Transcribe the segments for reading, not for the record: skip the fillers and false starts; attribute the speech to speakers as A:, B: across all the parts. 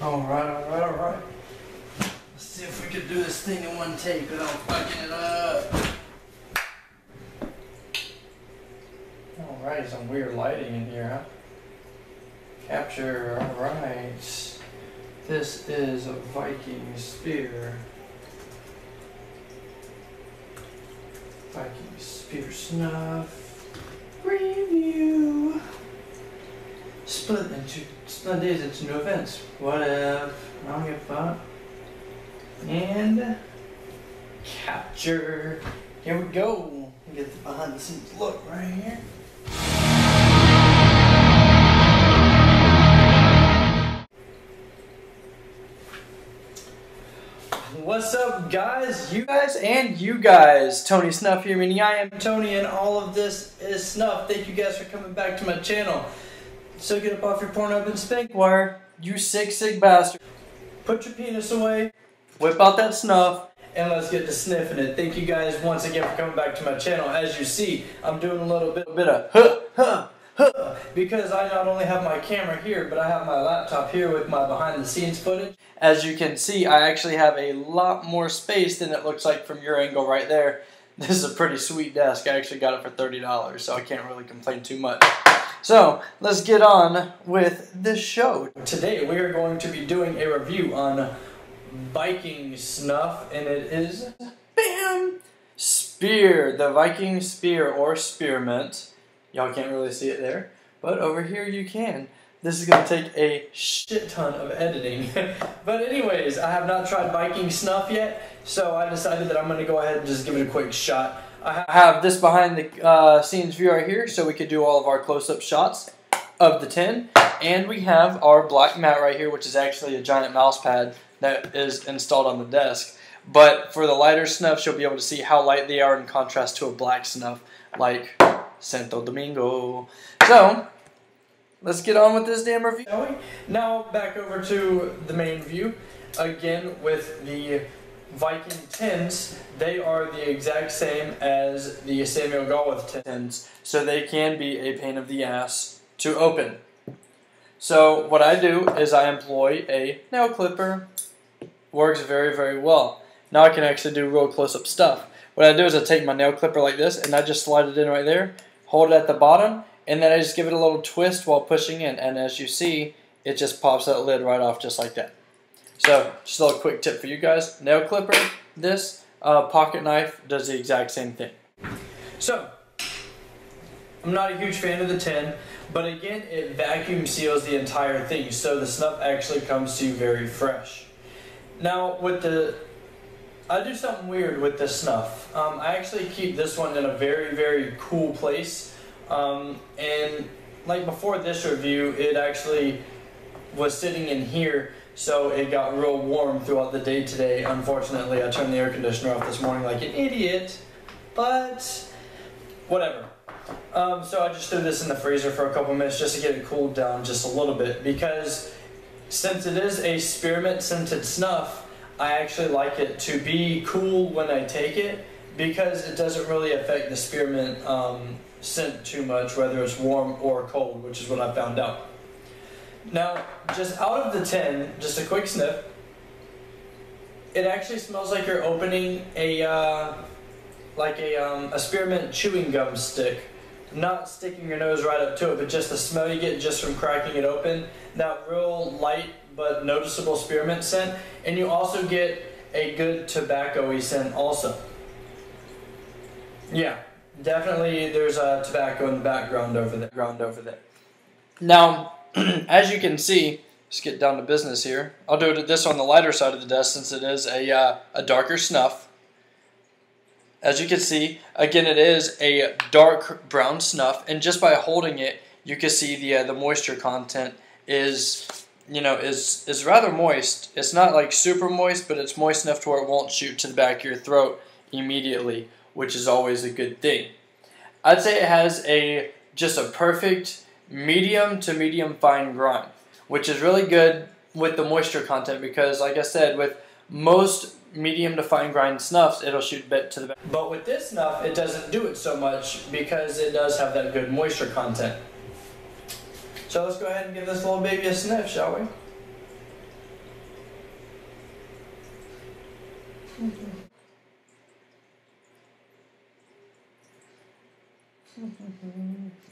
A: Alright. Let's see if we can do this thing in one take without fucking it up. Alright, some weird lighting in here, huh? Capture, alright. This is a Viking spear. Viking spear snuff. Review. Split days into new events. Whatever. I don't give a fuck. And capture. Here we go. Get the behind the scenes look right here. What's up, guys? You guys. Tony Snuff here, meaning I am Tony, and all of this is Snuff. Thank you guys for coming back to my channel. So get up off your porn up and spank wire, you sick bastard. Put your penis away, whip out that snuff, and let's get to sniffing it. Thank you guys once again for coming back to my channel. As you see, I'm doing a little bit of because I not only have my camera here, but I have my laptop here with my behind the scenes footage. As you can see, I actually have a lot more space than it looks like from your angle right there. This is a pretty sweet desk. I actually got it for $30, so I can't really complain too much. So, let's get on with the show. Today we are going to be doing a review on Viking Snuff, and it is, bam, Spear. The Viking Spear or Spearmint. Y'all can't really see it there, but over here you can. This is going to take a shit ton of editing. But anyways, I have not tried Viking Snuff yet, so I decided that I'm going to go ahead and just give it a quick shot. I have this behind the scenes view right here, so we could do all of our close-up shots of the tin. And we have our black mat right here, which is actually a giant mouse pad that is installed on the desk. But for the lighter snuffs, you'll be able to see how light they are in contrast to a black snuff, like Santo Domingo. So, let's get on with this damn review. Now, back over to the main view. Again, with the Viking tins, they are the exact same as the Samuel Gawith tins, so they can be a pain in the ass to open. So what I do is I employ a nail clipper. Works very well. Now I can actually do real close-up stuff. What I do is I take my nail clipper like this and I just slide it in right there, hold it at the bottom, and then I just give it a little twist while pushing in, and as you see, it just pops that lid right off just like that. So, just a little quick tip for you guys. Nail clipper, this pocket knife does the exact same thing. So, I'm not a huge fan of the tin, but again, it vacuum seals the entire thing, so the snuff actually comes to you very fresh. Now, I do something weird with the snuff. I actually keep this one in a very cool place, and like before this review, it actually was sitting in here. So it got real warm throughout the day today. Unfortunately, I turned the air conditioner off this morning like an idiot, but whatever. So I just threw this in the freezer for a couple minutes just to get it cooled down just a little bit, because since it is a spearmint scented snuff, I actually like it to be cool when I take it, because it doesn't really affect the spearmint scent too much, whether it's warm or cold, which is what I found out. Now, just out of the tin, just a quick sniff, it actually smells like you're opening a spearmint chewing gum stick. Not sticking your nose right up to it, but just the smell you get just from cracking it open. That real light but noticeable spearmint scent, and you also get a good tobacco-y scent also. Yeah, definitely there's a tobacco in the background over there. Now, as you can see, let's get down to business here. I'll do this on the lighter side of the desk since it is a darker snuff. As you can see, again, it is a dark brown snuff, and just by holding it, you can see the moisture content is rather moist. It's not like super moist, but it's moist enough to where it won't shoot to the back of your throat immediately, which is always a good thing. I'd say it has just a perfect medium to medium fine grind, which is really good with the moisture content, because like I said, with most medium to fine grind snuffs, it'll shoot a bit to the back. But with this snuff, it doesn't do it so much because it does have that good moisture content. So let's go ahead and give this little baby a sniff, shall we? And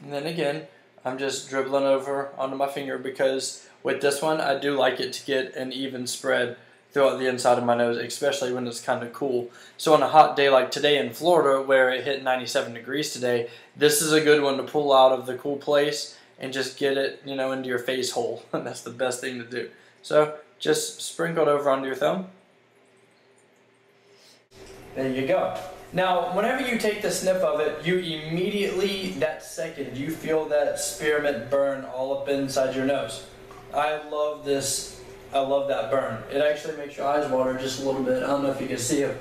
A: then again, I'm just dribbling over onto my finger because with this one, I do like it to get an even spread throughout the inside of my nose, especially when it's kind of cool. So on a hot day like today in Florida, where it hit 97 degrees today, this is a good one to pull out of the cool place and just get it, you know, into your face hole. And that's the best thing to do. So just sprinkle it over onto your thumb. There you go. Now, whenever you take the sniff of it, you immediately, that second, you feel that spearmint burn all up inside your nose. I love this. I love that burn. It actually makes your eyes water just a little bit. I don't know if you can see it.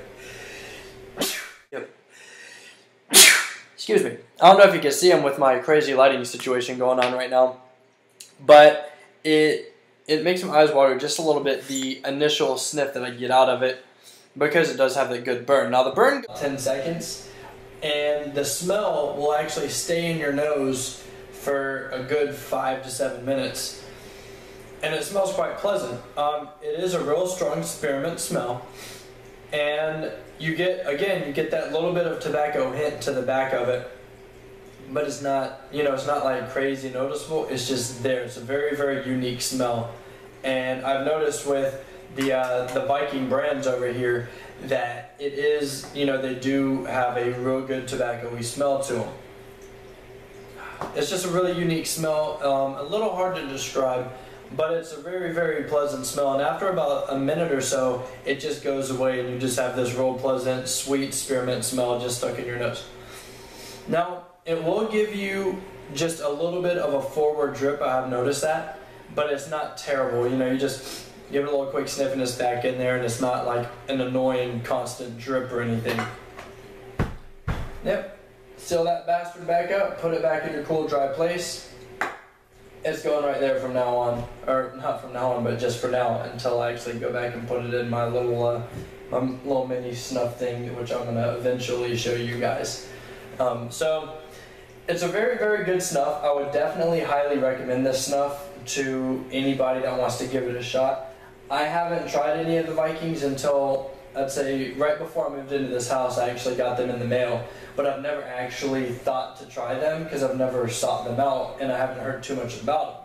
A: Yep. Excuse me. I don't know if you can see them with my crazy lighting situation going on right now, but it makes my eyes water just a little bit, the initial sniff that I get out of it, because it does have that good burn. Now the burn, 10 seconds, and the smell will actually stay in your nose for a good 5 to 7 minutes. And it smells quite pleasant. It is a real strong spearmint smell. And you get that little bit of tobacco hint to the back of it. But it's not, you know, it's not like crazy noticeable. It's just there. It's a very, very unique smell. And I've noticed with the Viking brands over here that it is, you know, they do have a real good tobacco-y smell to them. It's just a really unique smell, a little hard to describe, but it's a very, very pleasant smell. And after about a minute or so, it just goes away and you just have this real pleasant, sweet spearmint smell just stuck in your nose. Now, it will give you just a little bit of a forward drip, I have noticed that, but it's not terrible. You know, you just give it a little quick sniff and it's back in there, and it's not like an annoying constant drip or anything. Yep. Seal that bastard back up, put it back in your cool, dry place. It's going right there from now on. Or not from now on, but just for now until I actually go back and put it in my little mini snuff thing, which I'm going to eventually show you guys. So it's a very, very good snuff. I would definitely highly recommend this snuff to anybody that wants to give it a shot. I haven't tried any of the Vikings until, I'd say, right before I moved into this house. I actually got them in the mail, but I've never actually thought to try them because I've never sought them out and I haven't heard too much about them.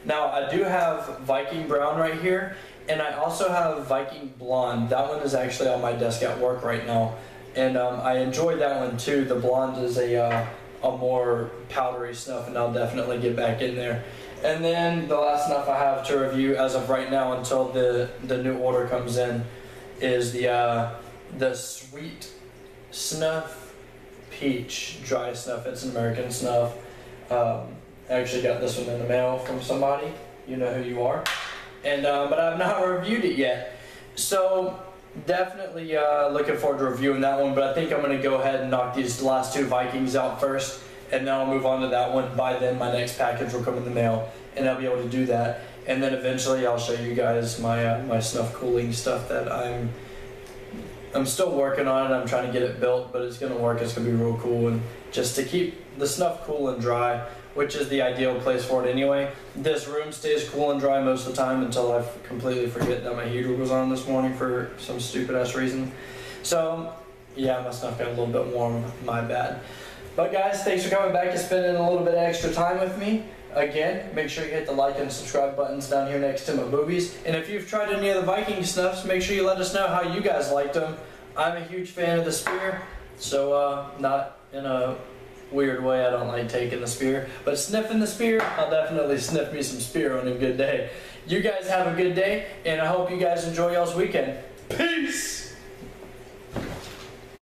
A: Now, I do have Viking Brown right here, and I also have Viking Blonde. That one is actually on my desk at work right now, and I enjoy that one too. The Blonde is a more powdery snuff, and I'll definitely get back in there. And then the last snuff I have to review as of right now until the new order comes in is the Sweet Snuff Peach Dry Snuff. It's an American snuff. I actually got this one in the mail from somebody. You know who you are. And but I've not reviewed it yet. So definitely looking forward to reviewing that one. But I think I'm going to go ahead and knock these last two Vikings out first, and then I'll move on to that one. By then my next package will come in the mail, and I'll be able to do that. And then eventually I'll show you guys my my snuff cooling stuff that I'm still working on it. I'm trying to get it built, but it's going to work. It's going to be real cool, and just to keep the snuff cool and dry, which is the ideal place for it anyway. This room stays cool and dry most of the time until I completely forget that my heater was on this morning for some stupid ass reason. So yeah, my snuff got a little bit warm, my bad. But guys, thanks for coming back and spending a little bit of extra time with me. Again, make sure you hit the like and subscribe buttons down here next to my boobies. And if you've tried any of the Viking snuffs, make sure you let us know how you guys liked them. I'm a huge fan of the spear, so not in a weird way, I don't like taking the spear, but sniffing the spear, I'll definitely sniff me some spear on a good day. You guys have a good day, and I hope you guys enjoy y'all's weekend. Peace!